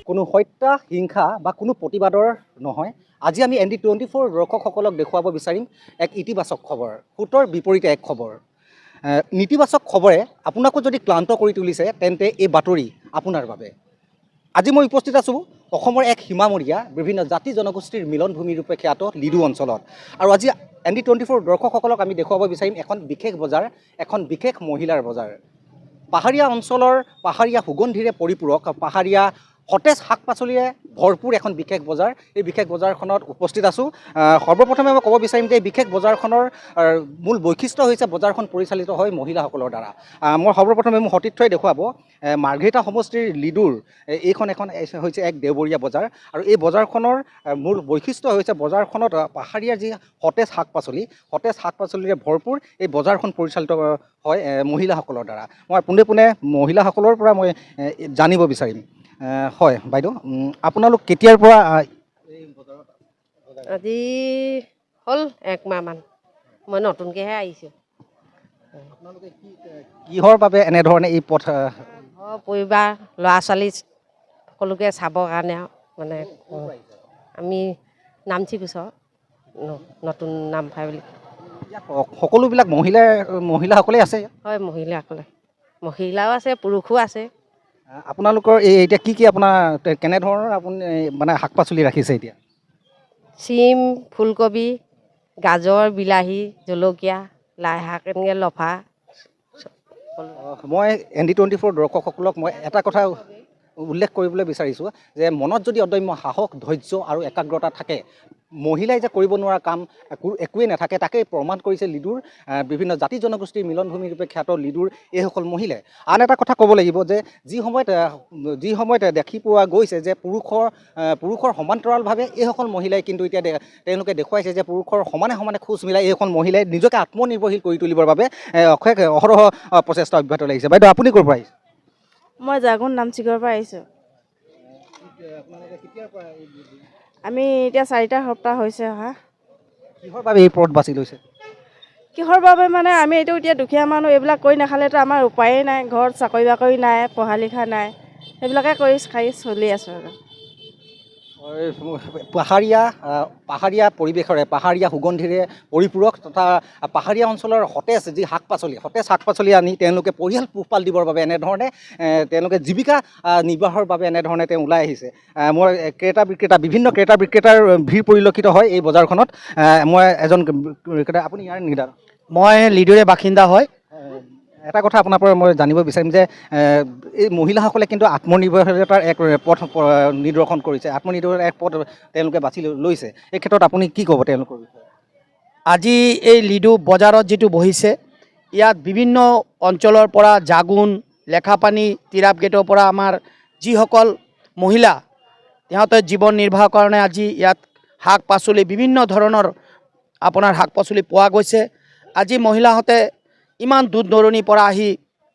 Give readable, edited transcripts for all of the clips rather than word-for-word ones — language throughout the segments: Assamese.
কোনো হত্যা হিংসা বা কোনো প্ৰতিবাদৰ নহয়। আজি আমি ND24 দৰ্শকসকলক দেখুৱাব বিচাৰিম এক ইতিবাচক খবৰ, সুতৰ বিপৰীতে এক খবৰ। নেতিবাচক খবৰে আপোনাকো যদি ক্লান্ত কৰি তুলিছে তেন্তে এই বাতৰি আপোনাৰ বাবে। আজি মই উপস্থিত আছোঁ অসমৰ এক সীমামূৰীয়া বিভিন্ন জাতি জনগোষ্ঠীৰ মিলনভূমি ৰূপে খ্যাত লিডু অঞ্চলত। আৰু আজি ND24 দৰ্শকসকলক আমি দেখুৱাব বিচাৰিম এখন বিশেষ বজাৰ, এখন বিশেষ মহিলাৰ বজাৰ। পাহাৰীয়া অঞ্চলৰ পাহাৰীয়া সুগন্ধিৰে পৰিপূৰক, পাহাৰীয়া সতেজ শাক পাচলিৰে ভৰপূৰ এখন বিশেষ বজাৰ। এই বিশেষ বজাৰখনত উপস্থিত আছোঁ। সৰ্বপ্ৰথমে মই ক'ব বিচাৰিম যে এই বিশেষ বজাৰখনৰ মূল বৈশিষ্ট্য হৈছে বজাৰখন পৰিচালিত হয় মহিলাসকলৰ দ্বাৰা। মই সৰ্বপ্ৰথমে মোৰ সতীৰ্থই দেখুৱাব মাৰ্ঘেৰিটা সমষ্টিৰ লিডুৰ এইখন হৈছে এক দেওবৰীয়া বজাৰ। আৰু এই বজাৰখনৰ মূল বৈশিষ্ট্য হৈছে বজাৰখনত পাহাৰীয়া যি সতেজ শাক পাচলিৰে ভৰপূৰ এই বজাৰখন পৰিচালিত হয় মহিলাসকলৰ দ্বাৰা। মই পোনে পোনে মহিলাসকলৰ পৰা মই জানিব বিচাৰিম। হয় বাইদেউ, আপোনালোক কেতিয়াৰ পৰা এই বজাৰত? আজি হ'ল 1 মাহমান, মই নতুনকৈহে আহিছোঁ। আপোনালোকে কিহৰ বাবে এনেধৰণে এই পথ ঘৰ পৰিবাৰ ল'ৰা ছোৱালী সকলোকে চাবৰ কাৰণে মানে আমি নামচি কোচৰ নতুন নামফাই বুলি। সকলোবিলাক মহিলাসকলেই আছে? হয়, মহিলাও আছে, পুৰুষো আছে। আপোনালোকৰ এতিয়া কি আপোনাৰ কেনেধৰণৰ আপুনি মানে শাক পাচলি ৰাখিছে এতিয়া? চিম, ফুলকবি, গাজৰ, বিলাহী, জলকীয়া, লাই শাক, এনেকৈ লফা। মই ND24 দৰ্শকসকলক মই এটা কথা উল্লেখ কৰিবলৈ বিচাৰিছোঁ যে মনত যদি অদম্য সাহস, ধৈৰ্য আৰু একাগ্ৰতা থাকে, মহিলাই যে কৰিব নোৱাৰা কাম একোৱেই নাথাকে। তাকেই প্ৰমাণ কৰিছে লিডুৰ বিভিন্ন জাতি জনগোষ্ঠীৰ মিলনভূমি ৰূপে খ্যাত লিডুৰ এইসকল মহিলাই। আন এটা কথা ক'ব লাগিব যে যি সময়ত দেখি পোৱা গৈছে যে পুৰুষৰ সমান্তৰালভাৱে এইসকল মহিলাই কিন্তু এতিয়া তেওঁলোকে দেখুৱাইছে যে পুৰুষৰ সমানে সমানে খোজ মিলাই এইসকল মহিলাই নিজকে আত্মনিৰ্ভৰশীল কৰি তুলিবৰ বাবে অহৰহ প্ৰচেষ্টা অব্যাহত লাগিছে। বাইদেউ, আপুনি ক'ৰ পৰা আহিছে? মই জাগুন নামচিগৰ পৰা আহিছোঁ। আমি এতিয়া 4টা সপ্তাহ হৈছে অহা। কিহৰ বাবে এই পথ বাছি লৈছে? কিহৰ বাবে মানে আমি এইটো এতিয়া দুখীয়া মানুহ, এইবিলাক কৰি নাখালেতো আমাৰ উপায়েই নাই। ঘৰত চাকৰি বাকৰি নাই, পঢ়া লিখা নাই, সেইবিলাকে কৰি খাই চলি আছোঁ আৰু। পাহাৰীয়া পৰিৱেশৰে, পাহাৰীয়া সুগন্ধিৰে পৰিপূৰক তথা পাহাৰীয়া অঞ্চলৰ সতেজ শাক পাচলি আনি তেওঁলোকে পৰিয়াল পোহপাল দিবৰ বাবে এনেধৰণে তেওঁলোকে জীৱিকা নিৰ্বাহৰ বাবে এনেধৰণে তেওঁ ওলাই আহিছে। মই বিভিন্ন ক্ৰেতা বিক্ৰেতাৰ ভিৰ পৰিলক্ষিত হয় এই বজাৰখনত। মই এজন ক্ৰেতা। আপুনি ইয়াৰ নিৰ্ধাৰণ? মই লিডুৰে বাসিন্দা হয়। এটা কথা আপোনাৰ পৰা মই জানিব বিচাৰিম যে এই মহিলাসকলে কিন্তু আত্মনিৰ্ভৰশীলতাৰ এক পথ নিদৰ্শন কৰিছে, আত্মনিৰ্ভৰশীলতাৰ এক পথ তেওঁলোকে বাছি লৈছে। এই ক্ষেত্ৰত আপুনি কি ক'ব তেওঁলোকৰ বিষয়ে? আজি এই লিডু বজাৰত যিটো বহিছে, ইয়াত বিভিন্ন অঞ্চলৰ পৰা জাগুন, লেখাপানী, তিৰাপ গেটৰ পৰা আমাৰ যিসকল মহিলা সিহঁতে জীৱন নিৰ্বাহৰ কাৰণে আজি ইয়াত শাক পাচলি, বিভিন্ন ধৰণৰ আপোনাৰ শাক পাচলি পোৱা গৈছে। আজি মহিলাহঁতে ইমান দূৰ দূৰণিৰ পৰা আহি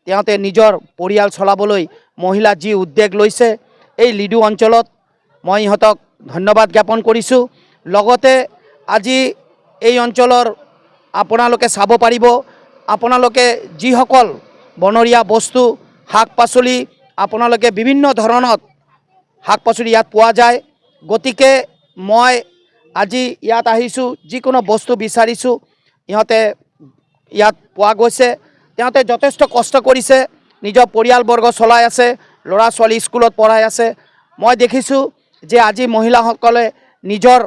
তেওঁলোকে নিজৰ পৰিয়াল চলাবলৈ মহিলা যি উদ্যোগ লৈছে, এই লিডু অঞ্চলত মই ইহঁতক ধন্যবাদ জ্ঞাপন কৰিছোঁ। লগতে আজি এই অঞ্চলৰ আপোনালোকে চাব পাৰিব, আপোনালোকে যিসকল বনৰীয়া বস্তু, শাক পাচলি, আপোনালোকে বিভিন্ন ধৰণৰ শাক পাচলি ইয়াত পোৱা যায়। গতিকে মই আজি ইয়াত আহিছোঁ, যিকোনো বস্তু বিচাৰিছোঁ ইহঁতে ইয়াত পোৱা গৈছে। তেওঁলোকে যথেষ্ট কষ্ট কৰিছে, নিজৰ পৰিয়ালবৰ্গ চলাই আছে, ল'ৰা ছোৱালী স্কুলত পঢ়াই আছে। মই দেখিছোঁ যে আজি মহিলাসকলে নিজৰ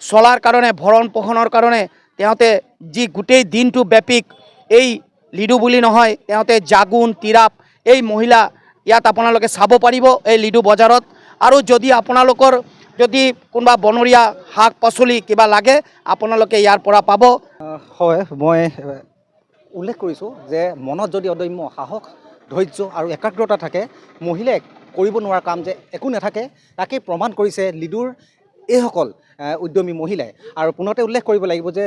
চলাৰ কাৰণে, ভৰণ পোষণৰ কাৰণে তেওঁলোকে যি গোটেই দিনটো ব্যাপী এই লিডু বুলি নহয়, তেওঁলোকে জাগুন, তিৰাপ, এই মহিলা ইয়াত আপোনালোকে চাব পাৰিব এই লিডু বজাৰত। আৰু যদি আপোনালোকৰ কোনোবা বনৰীয়া শাক পাচলি কিবা লাগে, আপোনালোকে ইয়াৰ পৰা পাব। হয়, মই উল্লেখ কৰিছোঁ যে মনত যদি অদম্য সাহস, ধৈৰ্য আৰু একাগ্ৰতা থাকে, মহিলাই কৰিব নোৱাৰা কাম যে একো নাথাকে। তাকেই প্ৰমাণ কৰিছে লিডুৰ এইসকল উদ্যমী মহিলাই। আৰু পুনতে উল্লেখ কৰিব লাগিব যে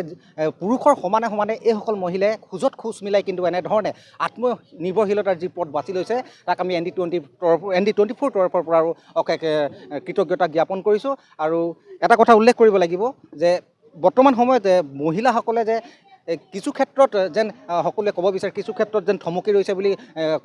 পুৰুষৰ সমানে সমানে এইসকল মহিলাই খোজত খোজ মিলাই কিন্তু এনেধৰণে আত্মনিৰ্ভৰশীলতাৰ যি পথ বাছি লৈছে, তাক আমি ND24 তৰফৰ পৰা আৰু অশেষ কৃতজ্ঞতা জ্ঞাপন কৰিছোঁ। আৰু এটা কথা উল্লেখ কৰিব লাগিব যে বৰ্তমান সময়ত মহিলাসকলে যে কিছু ক্ষেত্ৰত যেন সকলোৱে ক'ব বিচাৰে, কিছু ক্ষেত্ৰত যেন থমকি ৰৈছে বুলি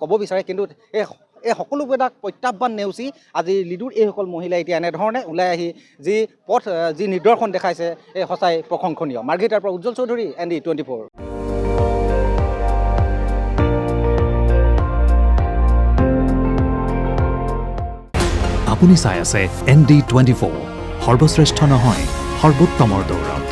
ক'ব বিচাৰে, কিন্তু এই এই সকলোবিলাক প্ৰত্যাহ্বান নেওচি আজি লিডুৰ এইসকল মহিলাই এতিয়া এনেধৰণে ওলাই আহি যি পথ যি নিদৰ্শন দেখাইছে এই সঁচাই প্ৰশংসনীয়। মাৰ্ঘেৰিটাৰ পৰা উজ্জ্বল চৌধুৰী, ND24। আপুনি চাই আছে ND24, সৰ্বশ্ৰেষ্ঠ নহয় সৰ্বোত্তমৰ দৌৰত।